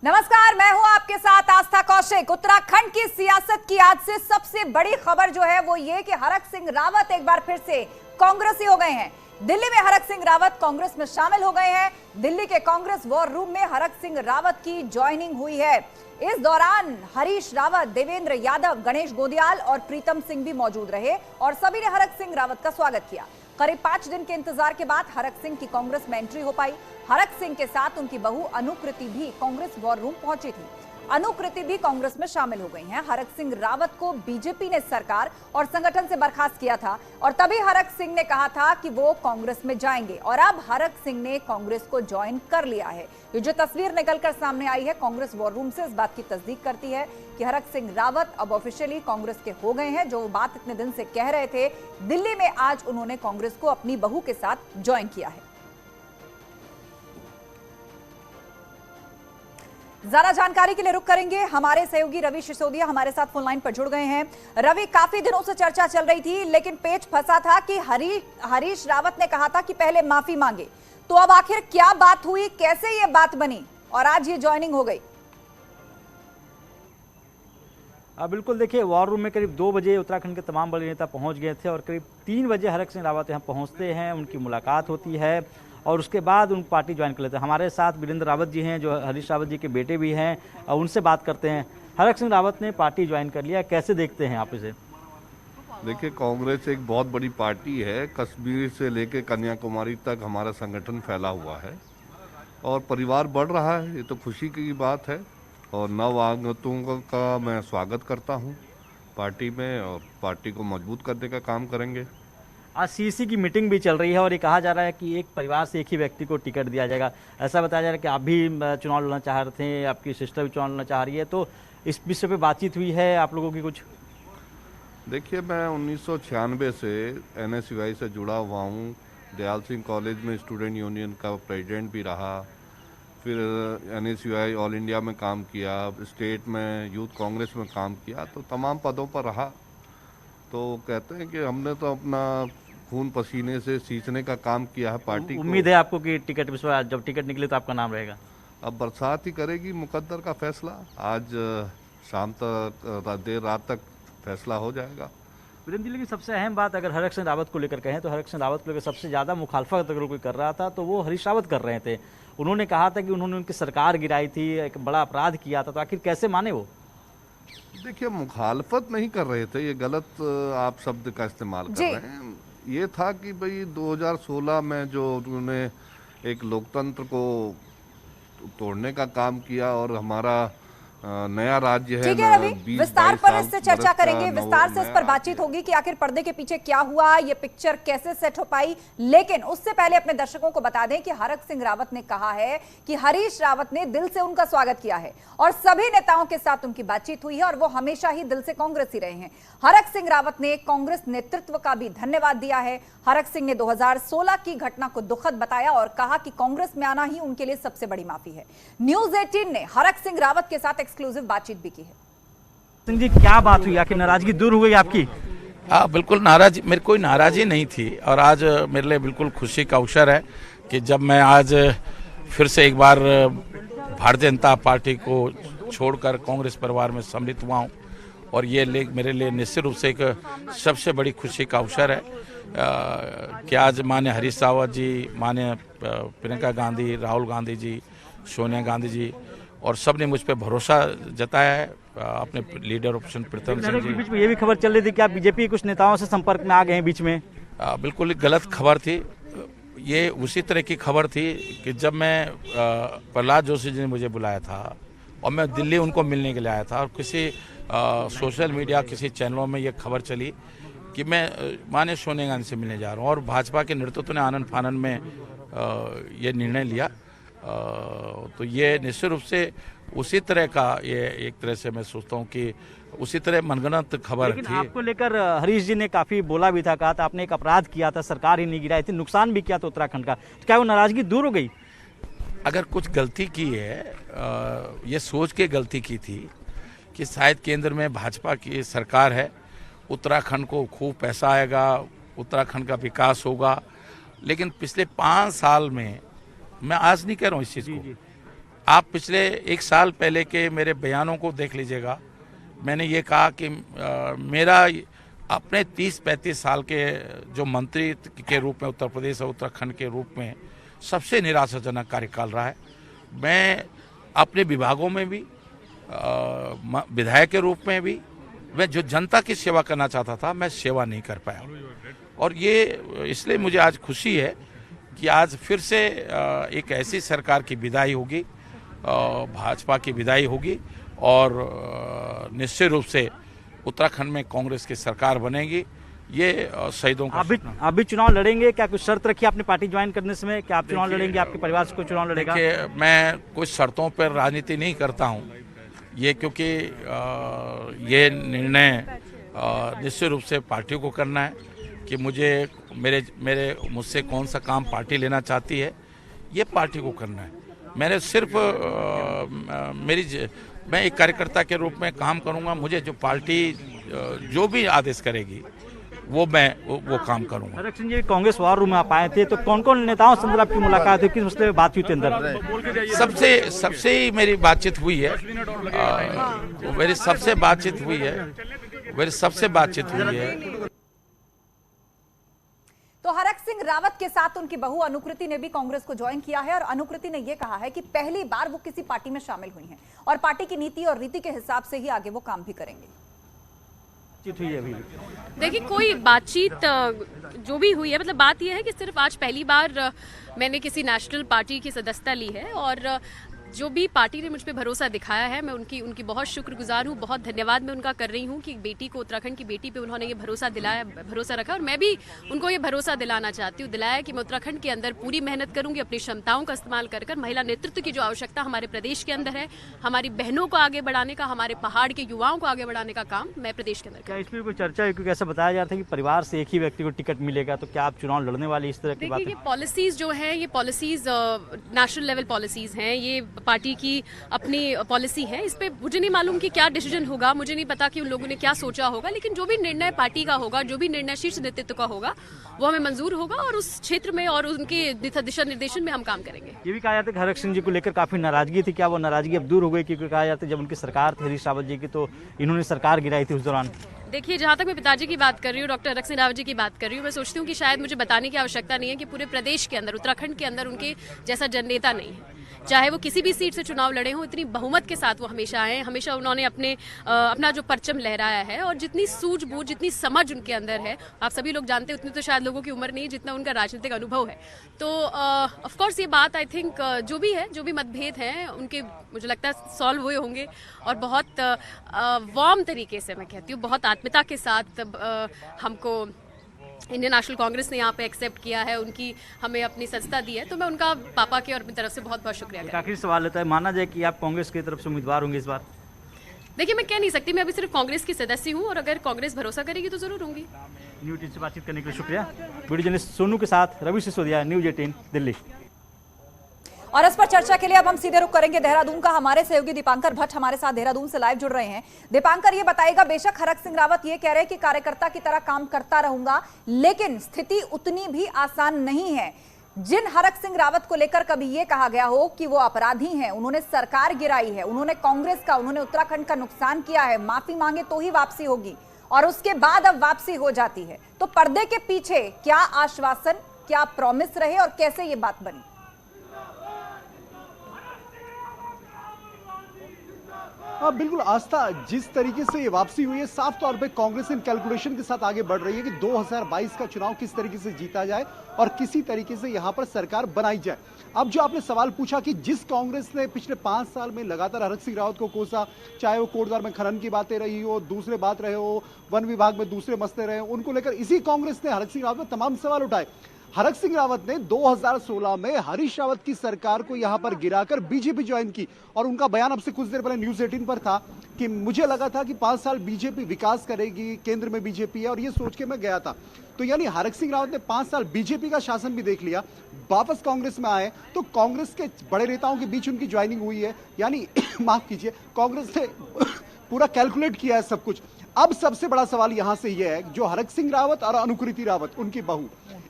नमस्कार, मैं हूं आपके साथ आस्था कौशिक। उत्तराखंड की सियासत की आज से सबसे बड़ी खबर जो है वो ये कि हरक सिंह रावत एक बार फिर से कांग्रेसी हो गए हैं। दिल्ली में हरक सिंह रावत कांग्रेस में शामिल हो गए हैं। दिल्ली के कांग्रेस वॉर रूम में हरक सिंह रावत की ज्वाइनिंग हुई है। इस दौरान हरीश रावत, देवेंद्र यादव, गणेश गोदियाल और प्रीतम सिंह भी मौजूद रहे और सभी ने हरक सिंह रावत का स्वागत किया। करीब 5 दिन के इंतजार के बाद हरक सिंह की कांग्रेस में एंट्री हो पाई। हरक सिंह के साथ उनकी बहू अनुकृति भी कांग्रेस वॉर रूम पहुंची थी। अनुकृति भी कांग्रेस में शामिल हो गई हैं। हरक सिंह रावत को बीजेपी ने सरकार और संगठन से बर्खास्त किया था और तभी हरक सिंह ने कहा था कि वो कांग्रेस में जाएंगे और अब हरक सिंह ने कांग्रेस को ज्वाइन कर लिया है। ये जो तस्वीर निकलकर सामने आई है कांग्रेस वॉर रूम से, इस बात की तस्दीक करती है कि हरक सिंह रावत अब ऑफिशियली कांग्रेस के हो गए हैं। जो वो बात इतने दिन से कह रहे थे, दिल्ली में आज उन्होंने कांग्रेस को अपनी बहू के साथ ज्वाइन किया है। ज्यादा जानकारी के लिए रुक करेंगे। हमारे सहयोगी रवि सिसोदिया हमारे साथ फोन लाइन पर जुड़ गए हैं। रवि, काफी दिनों से चर्चा चल रही थी लेकिन पेच फंसा था कि हरीश रावत ने कहा था कि पहले माफी मांगे, तो अब आखिर क्या बात हुई, कैसे ये बात बनी और आज ये ज्वाइनिंग हो गई? बिल्कुल, देखिए, वॉर रूम में करीब 2 बजे उत्तराखंड के तमाम बड़े नेता पहुंच गए थे और करीब 3 बजे हरक सिंह रावत यहाँ पहुंचते हैं, उनकी मुलाकात होती है और उसके बाद उन पार्टी ज्वाइन कर लेते हैं। हमारे साथ वीरेंद्र रावत जी हैं जो हरीश रावत जी के बेटे भी हैं और उनसे बात करते हैं। हरक सिंह रावत ने पार्टी ज्वाइन कर लिया, कैसे देखते हैं आप इसे? देखिए, कांग्रेस एक बहुत बड़ी पार्टी है। कश्मीर से लेकर कन्याकुमारी तक हमारा संगठन फैला हुआ है और परिवार बढ़ रहा है, ये तो खुशी की बात है और नव आगंतुकों का मैं स्वागत करता हूँ पार्टी में और पार्टी को मजबूत करने का काम करेंगे। आज सीसी की मीटिंग भी चल रही है और ये कहा जा रहा है कि एक परिवार से एक ही व्यक्ति को टिकट दिया जाएगा। ऐसा बताया जा रहा है कि आप भी चुनाव लड़ना चाह रहे थे, आपकी सिस्टर भी चुनाव लड़ना चाह रही है, तो इस विषय पे बातचीत हुई है आप लोगों की कुछ? देखिए, मैं 1996 से NSUI से जुड़ा हुआ हूँ। दयाल सिंह कॉलेज में स्टूडेंट यूनियन का प्रेसिडेंट भी रहा, फिर NSUI ऑल इंडिया में काम किया, स्टेट में यूथ कांग्रेस में काम किया, तो तमाम पदों पर रहा। तो कहते हैं कि हमने तो अपना खून पसीने से सींचने का काम किया है पार्टी को। उम्मीद है आपको कि टिकट जब टिकट निकले तो आपका नाम रहेगा? अब बरसात ही करेगी मुकद्दर का फैसला। आज शाम तक, देर रात तक फैसला हो जाएगा। वीरेंद्र जी, की सबसे अहम बात अगर हरक सिंह रावत को लेकर कहें तो हरक सिंह रावत को लेकर सबसे ज़्यादा मुखालफत अगर कोई कर रहा था तो वो हरीश रावत कर रहे थे। उन्होंने कहा था कि उन्होंने उनकी सरकार गिराई थी, एक बड़ा अपराध किया था, तो आखिर कैसे माने वो? देखिए, मुखालफत नहीं कर रहे थे, ये गलत आप शब्द का इस्तेमाल कर रहे हैं। ये था कि भाई 2016 में जो उन्होंने एक लोकतंत्र को तोड़ने का काम किया और हमारा नया राज्य है। ठीक है रवि, विस्तार पर इससे चर्चा करेंगे, विस्तार से इस पर बातचीत होगी कि आखिर पर्दे के पीछे क्या हुआ, ये पिक्चर कैसे सेट हो पाई। लेकिन उससे पहले अपने दर्शकों को बता दें कि हरक सिंह रावत ने कहा है कि हरीश रावत ने दिल से उनका स्वागत किया है और सभी नेताओं के साथ उनकी बातचीत हुई है और वो हमेशा ही दिल से कांग्रेसी रहे हैं। हरक सिंह रावत ने कांग्रेस नेतृत्व का भी धन्यवाद दिया है। हरक सिंह ने 2016 की घटना को दुखद बताया और कहा कि कांग्रेस में आना ही उनके लिए सबसे बड़ी माफी है। न्यूज़ 18 ने हरक सिंह रावत के साथ एक्सक्लूसिव बातचीत भी की है। सिंह जी, क्या बात हुई, आखिर नाराजगी दूर हो गई आपकी? हाँ, बिल्कुल मेरे कोई नाराजी नहीं थी और आज मेरे लिए बिल्कुल खुशी का अवसर है कि जब मैं आज फिर से एक बार भारतीय जनता पार्टी को छोड़कर कांग्रेस परिवार में सम्मिलित हुआ हूँ और ये मेरे लिए निश्चित रूप से एक सबसे बड़ी खुशी का अवसर है कि आज माननीय हरीश रावत जी, माननीय प्रियंका गांधी, राहुल गांधी जी, सोनिया गांधी जी और सब ने मुझ पर भरोसा जताया है। अपने लीडर ऑप्शन प्रीतम सिंह जी, बीच में ये भी खबर चल रही थी कि आप बीजेपी के कुछ नेताओं से संपर्क में आ गए हैं बीच में। बिल्कुल गलत खबर थी। ये उसी तरह की खबर थी कि जब मैं प्रहलाद जोशी जी ने मुझे बुलाया था और मैं दिल्ली उनको मिलने के लिए आया था और किसी सोशल मीडिया, किसी चैनलों में ये खबर चली कि मैं माननीय सोनिया गांधी से मिलने जा रहा हूँ और भाजपा के नेतृत्व ने आनंद फानन में ये निर्णय लिया। तो ये निश्चित रूप से उसी तरह का, ये एक तरह से मैं सोचता हूँ कि उसी तरह मनगढ़ंत खबर थी। आपको लेकर हरीश जी ने काफी बोला भी था, कहा था आपने एक अपराध किया था, सरकार ही नहीं गिराई थी, नुकसान भी किया था उत्तराखंड का, तो क्या वो नाराजगी दूर हो गई? अगर कुछ गलती की है, ये सोच के गलती की थी कि शायद केंद्र में भाजपा की सरकार है, उत्तराखंड को खूब पैसा आएगा, उत्तराखंड का विकास होगा, लेकिन पिछले 5 साल में, मैं आज नहीं कह रहा हूँ इस चीज़ को, आप पिछले 1 साल पहले के मेरे बयानों को देख लीजिएगा। मैंने ये कहा कि मेरा अपने 30-35 साल के जो मंत्री के रूप में उत्तर प्रदेश और उत्तराखंड के रूप में सबसे निराशाजनक कार्यकाल रहा है। मैं अपने विभागों में भी विधायक के रूप में भी मैं जो जनता की सेवा करना चाहता था, मैं सेवा नहीं कर पाया। और ये इसलिए मुझे आज खुशी है कि आज फिर से एक ऐसी सरकार की विदाई होगी, भाजपा की विदाई होगी और निश्चित रूप से उत्तराखंड में कांग्रेस की सरकार बनेगी। ये शहीदों का आप भी चुनाव लड़ेंगे? क्या कुछ शर्त रखी आपने पार्टी ज्वाइन करने समय? क्या आप चुनाव लड़ेंगे? आपके परिवार से कोई चुनाव लड़ेगा? मैं कुछ शर्तों पर राजनीति नहीं करता हूँ, ये क्योंकि ये निर्णय निश्चित रूप से पार्टी को करना है कि मुझसे कौन सा काम पार्टी लेना चाहती है, ये पार्टी को करना है। मैंने सिर्फ मैं एक कार्यकर्ता के रूप में काम करूंगा। मुझे जो पार्टी जो भी आदेश करेगी वो काम करूंगा। हरक सिंह जी, कांग्रेस वार रूम में आप आए थे, तो कौन कौन नेताओं से अंदर आपकी मुलाकात हुई, किस मसले में बात हुई थी अंदर? सबसे ही मेरी बातचीत हुई है। मेरी सबसे बातचीत हुई है। तो हरक सिंह रावत के साथ उनकी बहू अनुकृति ने भी कांग्रेस को ज्वाइन किया है और अनुकृति ने यह कहा है कि पहली बार वो किसी पार्टी में शामिल हुई हैं और पार्टी की नीति और रीति के हिसाब से ही आगे वो काम भी करेंगे। देखिए, कोई बातचीत जो भी हुई है, मतलब बात यह है कि सिर्फ आज पहली बार मैंने किसी नेशनल पार्टी की सदस्यता ली है और जो भी पार्टी ने मुझ पे भरोसा दिखाया है, मैं उनकी बहुत शुक्रगुजार हूँ, बहुत धन्यवाद मैं उनका कर रही हूँ कि बेटी को, उत्तराखंड की बेटी पे उन्होंने ये भरोसा रखा और मैं भी उनको ये भरोसा दिलाना चाहती हूँ, दिलाया कि मैं उत्तराखंड के अंदर पूरी मेहनत करूंगी, अपनी क्षमताओं का इस्तेमाल कर महिला नेतृत्व की जो आवश्यकता हमारे प्रदेश के अंदर है, हमारी बहनों को आगे बढ़ाने का, हमारे पहाड़ के युवाओं को आगे बढ़ाने का काम मैं प्रदेश के अंदर। क्या इसमें कोई चर्चा है? क्योंकि ऐसा बताया जा रहा था कि परिवार से एक ही व्यक्ति को टिकट मिलेगा, तो क्या आप चुनाव लड़ने वाली इस तरह की बात? देखिए, ये पॉलिसीज जो है, ये पॉलिसीज नेशनल लेवल पॉलिसीज हैं, ये पार्टी की अपनी पॉलिसी है। इस पे मुझे नहीं मालूम कि क्या डिसीजन होगा, मुझे नहीं पता कि उन लोगों ने क्या सोचा होगा, लेकिन जो भी निर्णय पार्टी का होगा, जो भी निर्णय शीर्ष नेतृत्व का होगा, वो हमें मंजूर होगा और उस क्षेत्र में और उनके दिशा निर्देशन में हम काम करेंगे। ये भी कहा जाता है कि हरक सिंह जी को लेकर काफी नाराजगी थी, क्या वो नाराजगी अब दूर हो गई? क्योंकि कहा जाता है जब उनकी सरकार थी हरीश रावत जी की, तो इन्होंने सरकार गिराई थी उस दौरान। देखिए, जहाँ तक मैं पिताजी की बात कर रही हूँ, डॉक्टर हरक सिंह रावत जी की बात कर रही हूँ, मैं सोचती हूँ कि शायद मुझे बताने की आवश्यकता नहीं है कि पूरे प्रदेश के अंदर, उत्तराखंड के अंदर उनके जैसा जननेता नहीं है। चाहे वो किसी भी सीट से चुनाव लड़े हों, इतनी बहुमत के साथ वो हमेशा आए, हमेशा उन्होंने अपना जो परचम लहराया है और जितनी सूझबूझ, जितनी समझ उनके अंदर है, आप सभी लोग जानते हैं, उतनी तो शायद लोगों की उम्र नहीं है जितना उनका राजनीतिक अनुभव है। तो ऑफ कोर्स ये बात आई थिंक जो भी मतभेद हैं उनके, मुझे लगता है सॉल्व हुए होंगे और बहुत वार्म तरीके से, मैं कहती हूँ बहुत आत्मीयता के साथ हमको इंडियन नेशनल कांग्रेस ने यहाँ पे एक्सेप्ट किया है, उनकी हमें अपनी सदस्यता दी है, तो मैं उनका पापा के और अपनी तरफ से बहुत बहुत शुक्रिया करती हूँ। आखिरी सवाल लेता है, माना जाए कि आप कांग्रेस की तरफ से उम्मीदवार होंगे इस बार? देखिए, मैं कह नहीं सकती, मैं अभी सिर्फ कांग्रेस की सदस्य हूँ और अगर कांग्रेस भरोसा करेगी तो जरूर होंगी। न्यूज 18 से बातचीत करने के लिए शुक्रिया। वीडियो जर्नलिस्ट सोनू के साथ रवि सिसोदिया, न्यूज 18 दिल्ली। और इस पर चर्चा के लिए अब हम सीधे रुख करेंगे देहरादून का। हमारे सहयोगी दीपांकर भट्ट हमारे साथ देहरादून से लाइव जुड़ रहे हैं। दीपांकर, ये बताइएगा, बेशक हरक सिंह रावत ये कह रहे हैं कि कार्यकर्ता की तरह काम करता रहूंगा, लेकिन स्थिति उतनी भी आसान नहीं है। जिन हरक सिंह रावत को लेकर कभी ये कहा गया हो कि वो अपराधी हैं, उन्होंने सरकार गिराई है, उन्होंने कांग्रेस का, उन्होंने उत्तराखंड का नुकसान किया है, माफी मांगे तो ही वापसी होगी और उसके बाद अब वापसी हो जाती है, तो पर्दे के पीछे क्या आश्वासन, क्या प्रॉमिस रहे और कैसे ये बात बनी? हाँ बिल्कुल आस्था, जिस तरीके से ये वापसी हुई है, साफ तौर पे कांग्रेस इन कैलकुलेशन के साथ आगे बढ़ रही है कि 2022 का चुनाव किस तरीके से जीता जाए और किसी तरीके से यहाँ पर सरकार बनाई जाए। अब जो आपने सवाल पूछा कि जिस कांग्रेस ने पिछले 5 साल में लगातार हरक सिंह रावत को कोसा, चाहे वो कोटद्वार में खनन की बातें रही हो, दूसरे बात रहे हो, वन विभाग में दूसरे मसले रहे, उनको लेकर इसी कांग्रेस ने हरक सिंह रावत में तमाम सवाल उठाए। हरक सिंह रावत ने 2016 में हरीश रावत की सरकार को यहां पर गिराकर बीजेपी ज्वाइन की और उनका बयान अब से कुछ देर पहले न्यूज 18 पर था कि मुझे लगा था कि 5 साल बीजेपी विकास करेगी, केंद्र में बीजेपी है, और ये सोच के मैं गया था। तो यानी हरक सिंह रावत ने 5 साल बीजेपी का शासन भी देख लिया, वापस कांग्रेस में आए तो कांग्रेस के बड़े नेताओं के बीच उनकी ज्वाइनिंग हुई है, यानी माफ कीजिए, कांग्रेस ने पूरा कैलकुलेट किया है सब कुछ। अब सबसे बड़ा सवाल यहां से यह है, जो हरक सिंह रावत और अनुकृति रावत, उनकी बहू,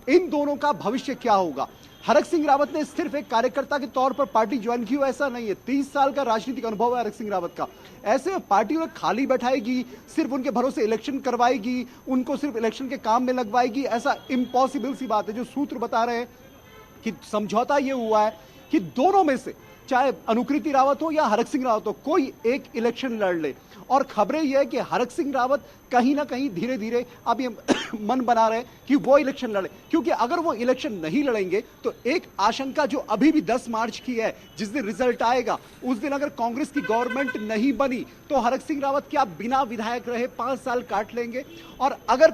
इन दोनों का भविष्य क्या होगा। हरक सिंह रावत ने सिर्फ एक कार्यकर्ता के तौर पर पार्टी ज्वाइन की हो ऐसा नहीं है, 30 साल का राजनीतिक अनुभव है हरक सिंह रावत का। ऐसे में पार्टी उन्हें खाली बैठाएगी, सिर्फ उनके भरोसे इलेक्शन करवाएगी, उनको सिर्फ इलेक्शन के काम में लगवाएगी, ऐसा इम्पॉसिबल सी बात है। जो सूत्र बता रहे हैं कि समझौता ये हुआ है कि दोनों में से, चाहे अनुकृति रावत हो या हरक सिंह रावत हो, कोई एक इलेक्शन लड़ ले। और खबरें यह है कि हरक सिंह रावत कहीं ना कहीं धीरे धीरे अब ये मन बना रहे कि वो इलेक्शन लड़े, क्योंकि अगर वो इलेक्शन नहीं लड़ेंगे तो एक आशंका जो अभी भी 10 मार्च की है, जिस दिन रिजल्ट आएगा उस दिन अगर कांग्रेस की गवर्नमेंट नहीं बनी तो हरक सिंह रावत क्या बिना विधायक रहे 5 साल काट लेंगे। और अगर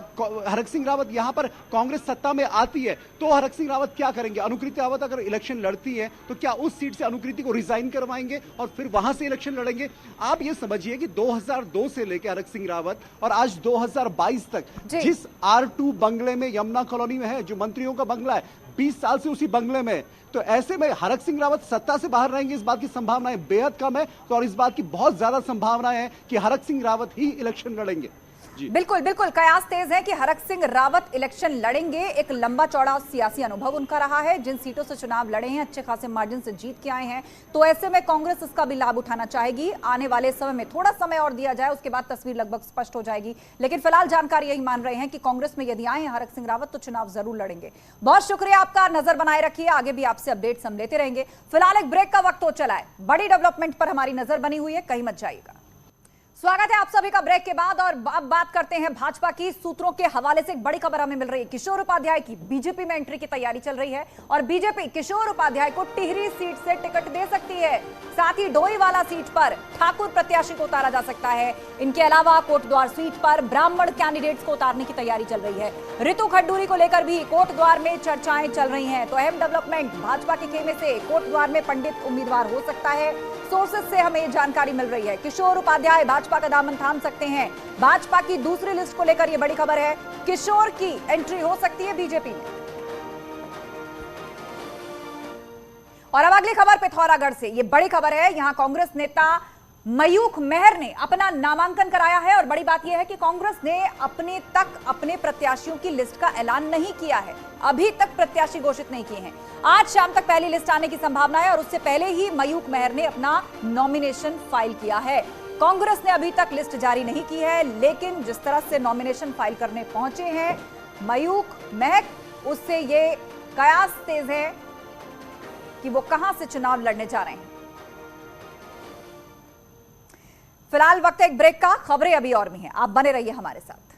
हरक सिंह रावत यहां पर कांग्रेस सत्ता में आती है तो हरक सिंह रावत क्या करेंगे। अनुकृति रावत अगर इलेक्शन लड़ती है तो क्या उस सीट से अनुकृति को रिजाइन करवाएंगे और फिर वहां से इलेक्शन लड़ेंगे। आप ये समझिए कि 2002 से लेकर हरक सिंह रावत और आज 2022 तक जिस R2 बंगले में यमुना कॉलोनी में है, जो मंत्रियों का बंगला है, 20 साल से उसी बंगले में है। तो ऐसे में हरक सिंह रावत सत्ता से बाहर रहेंगे, इस बात की संभावनाएं बेहद कम है। तो और इस बात की बहुत ज्यादा संभावनाएं है कि हरक सिंह रावत ही इलेक्शन लड़ेंगे। बिल्कुल बिल्कुल, कयास तेज है कि हरक सिंह रावत इलेक्शन लड़ेंगे। एक लंबा चौड़ा सियासी अनुभव उनका रहा है, जिन सीटों से चुनाव लड़े हैं अच्छे खासे मार्जिन से जीत के आए हैं। तो ऐसे में कांग्रेस इसका भी लाभ उठाना चाहेगी। आने वाले समय में थोड़ा समय और दिया जाए, उसके बाद तस्वीर लगभग स्पष्ट हो जाएगी। लेकिन फिलहाल जानकारी यही मान रहे हैं कि कांग्रेस में यदि आए हैं हरक सिंह रावत तो चुनाव जरूर लड़ेंगे। बहुत शुक्रिया आपका, नजर बनाए रखिए, आगे भी आपसे अपडेट्स हम लेते रहेंगे। फिलहाल एक ब्रेक का वक्त हो चला है, बड़ी डेवलपमेंट पर हमारी नजर बनी हुई है, कहीं मत जाइएगा। स्वागत है आप सभी का ब्रेक के बाद। और अब बात करते हैं भाजपा की। सूत्रों के हवाले से एक बड़ी खबर हमें मिल रही है, किशोर उपाध्याय की बीजेपी में एंट्री की तैयारी चल रही है और बीजेपी किशोर उपाध्याय को टिहरी सीट से टिकट दे सकती है। साथ ही डोईवाला सीट पर ठाकुर प्रत्याशी को उतारा जा सकता है। इनके अलावा कोटद्वार सीट पर ब्राह्मण कैंडिडेट्स को उतारने की तैयारी चल रही है। रितु खड्डूरी को लेकर भी कोटद्वार में चर्चाएं चल रही हैं। तो अहम डेवलपमेंट, भाजपा के खेमे से कोटद्वार में पंडित उम्मीदवार हो सकता है। सोर्सेज से हमें जानकारी मिल रही है किशोर उपाध्याय भाजपा का दामन थाम सकते हैं। भाजपा की दूसरी लिस्ट को लेकर यह बड़ी खबर है, किशोर की एंट्री हो सकती है बीजेपी में। और अब अगली खबर पिथौरागढ़ से, यह बड़ी खबर है। यहां कांग्रेस नेता मयूख मेहर ने अपना नामांकन कराया है और बड़ी बात यह है कि कांग्रेस ने अपने प्रत्याशियों की लिस्ट का ऐलान नहीं किया है, अभी तक प्रत्याशी घोषित नहीं किए हैं। आज शाम तक पहली लिस्ट आने की संभावना है और उससे पहले ही मयूख मेहर ने अपना नॉमिनेशन फाइल किया है। कांग्रेस ने अभी तक लिस्ट जारी नहीं की है, लेकिन जिस तरह से नॉमिनेशन फाइल करने पहुंचे हैं मयूख मेहर, उससे ये कयास तेज है कि वो कहां से चुनाव लड़ने जा रहे हैं। फिलहाल वक्त है एक ब्रेक का, खबरें अभी और भी हैं, आप बने रहिए हमारे साथ।